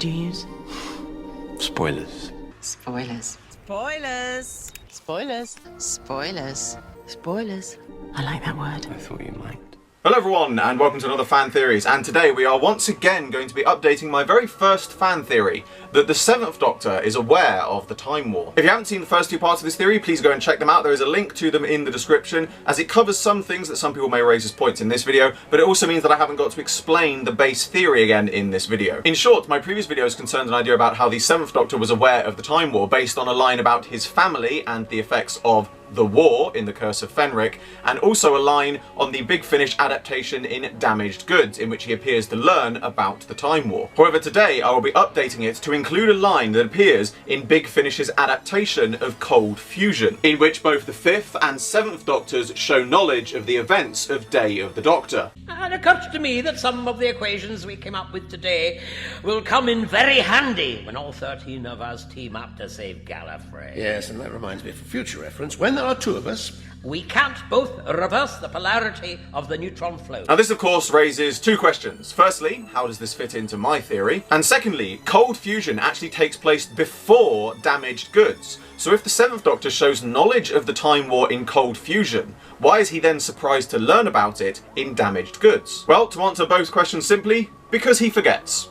do you use? Spoilers. Spoilers. Spoilers. Spoilers. Spoilers. Spoilers. I like that word. I thought you might. Hello everyone, and welcome to another Fan Theories, and today we are once again going to be updating my very first fan theory, that the 7th Doctor is aware of the Time War. If you haven't seen the first two parts of this theory, please go and check them out. There is a link to them in the description, as it covers some things that some people may raise as points in this video, but it also means that I haven't got to explain the base theory again in this video. In short, my previous videos concerned an idea about how the 7th Doctor was aware of the Time War, based on a line about his family and the effects of the war in The Curse of Fenric, and also a line on the Big Finish adaptation in Damaged Goods, in which he appears to learn about the Time War. However, today I will be updating it to include a line that appears in Big Finish's adaptation of Cold Fusion, in which both the 5th and 7th Doctors show knowledge of the events of Day of the Doctor. And it occurs to me that some of the equations we came up with today will come in very handy when all 13 of us team up to save Gallifrey. Yes, and that reminds me, for future reference, when there are two of us, We can't both reverse the polarity of the neutron flow. Now this of course raises two questions. Firstly, how does this fit into my theory? And secondly, Cold Fusion actually takes place before Damaged Goods. So if the 7th Doctor shows knowledge of the Time War in Cold Fusion, why is he then surprised to learn about it in Damaged Goods? Well, to answer both questions simply, because he forgets.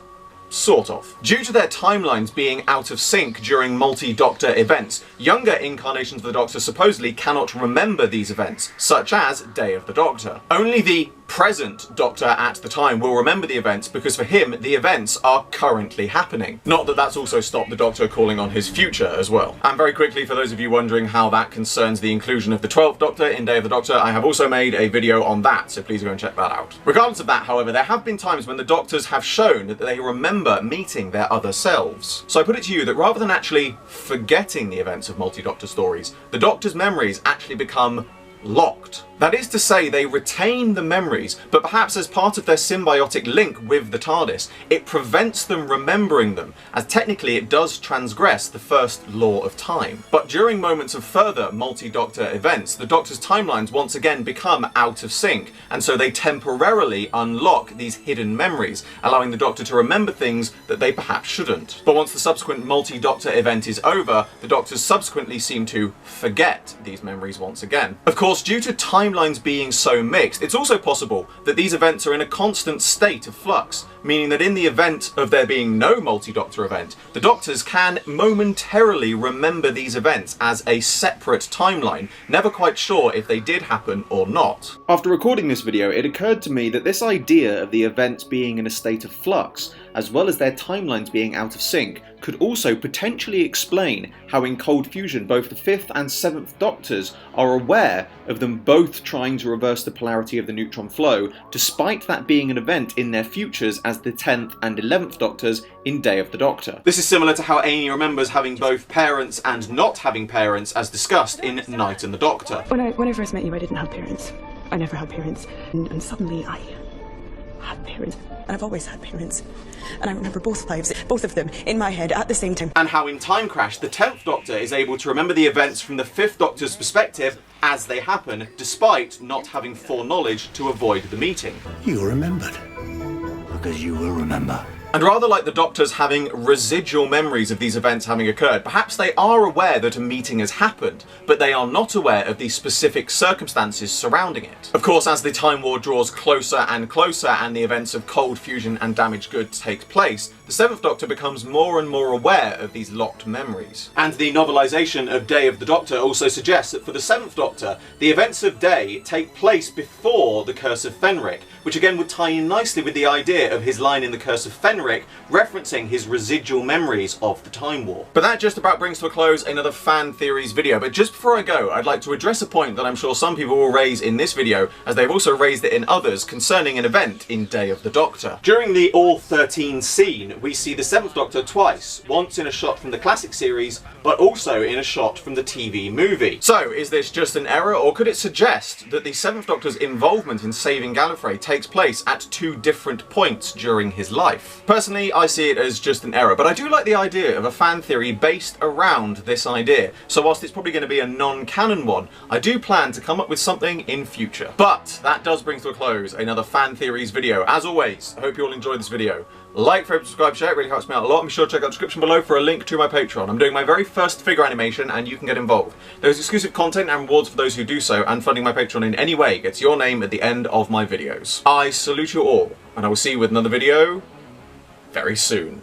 Sort of. Due to their timelines being out of sync during multi-Doctor events, younger incarnations of the Doctor supposedly cannot remember these events, such as Day of the Doctor. Only the present Doctor at the time will remember the events because for him, the events are currently happening. Not that that's also stopped the Doctor calling on his future as well. And very quickly, for those of you wondering how that concerns the inclusion of the 12th Doctor in Day of the Doctor, I have also made a video on that, so please go and check that out. Regardless of that, however, there have been times when the Doctors have shown that they remember meeting their other selves. So I put it to you that rather than actually forgetting the events of multi-Doctor stories, the Doctor's memories actually become locked. That is to say, they retain the memories, but perhaps as part of their symbiotic link with the TARDIS, it prevents them remembering them, as technically it does transgress the first law of time. But during moments of further multi-Doctor events, the Doctor's timelines once again become out of sync, and so they temporarily unlock these hidden memories, allowing the Doctor to remember things that they perhaps shouldn't. But once the subsequent multi-Doctor event is over, the Doctors subsequently seem to forget these memories once again. Of course, due to timelines being so mixed, it's also possible that these events are in a constant state of flux, meaning that in the event of there being no multi-Doctor event, the Doctors can momentarily remember these events as a separate timeline, never quite sure if they did happen or not. After recording this video, it occurred to me that this idea of the events being in a state of flux, as well as their timelines being out of sync, could also potentially explain how in Cold Fusion both the 5th and 7th Doctors are aware of them both trying to reverse the polarity of the neutron flow, despite that being an event in their futures as the 10th and 11th Doctors in Day of the Doctor. This is similar to how Amy remembers having both parents and not having parents as discussed in Night and the Doctor. When I first met you, I didn't have parents. I never had parents. And suddenly I had parents. And I've always had parents. And I remember both lives, both of them, in my head at the same time. And how in Time Crash, the 10th Doctor is able to remember the events from the 5th Doctor's perspective as they happen, despite not having foreknowledge to avoid the meeting. you remembered. Because you will remember. And rather like the Doctors having residual memories of these events having occurred, perhaps they are aware that a meeting has happened, but they are not aware of the specific circumstances surrounding it. Of course, as the Time War draws closer and closer and the events of Cold Fusion and Damaged Goods take place, the 7th Doctor becomes more and more aware of these locked memories. And the novelisation of Day of the Doctor also suggests that for the 7th Doctor, the events of Day take place before the Curse of Fenric, which again would tie in nicely with the idea of his line in The Curse of Fenric referencing his residual memories of the Time War. But that just about brings to a close another Fan Theories video, but just before I go, I'd like to address a point that I'm sure some people will raise in this video, as they've also raised it in others, concerning an event in Day of the Doctor. During the All 13 scene, we see the 7th Doctor twice, once in a shot from the classic series, but also in a shot from the TV movie. So, is this just an error, or could it suggest that the 7th Doctor's involvement in saving Gallifrey takes place at two different points during his life? Personally, I see it as just an error, but I do like the idea of a fan theory based around this idea. So whilst it's probably going to be a non-canon one, I do plan to come up with something in future. But that does bring to a close another Fan Theories video. As always, I hope you all enjoyed this video. Like, favorite, subscribe, subscribe, share, it really helps me out a lot. And be sure to check out the description below for a link to my Patreon. I'm doing my very first figure animation and you can get involved. There's exclusive content and rewards for those who do so, and funding my Patreon in any way gets your name at the end of my videos. I salute you all, and I will see you with another video very soon.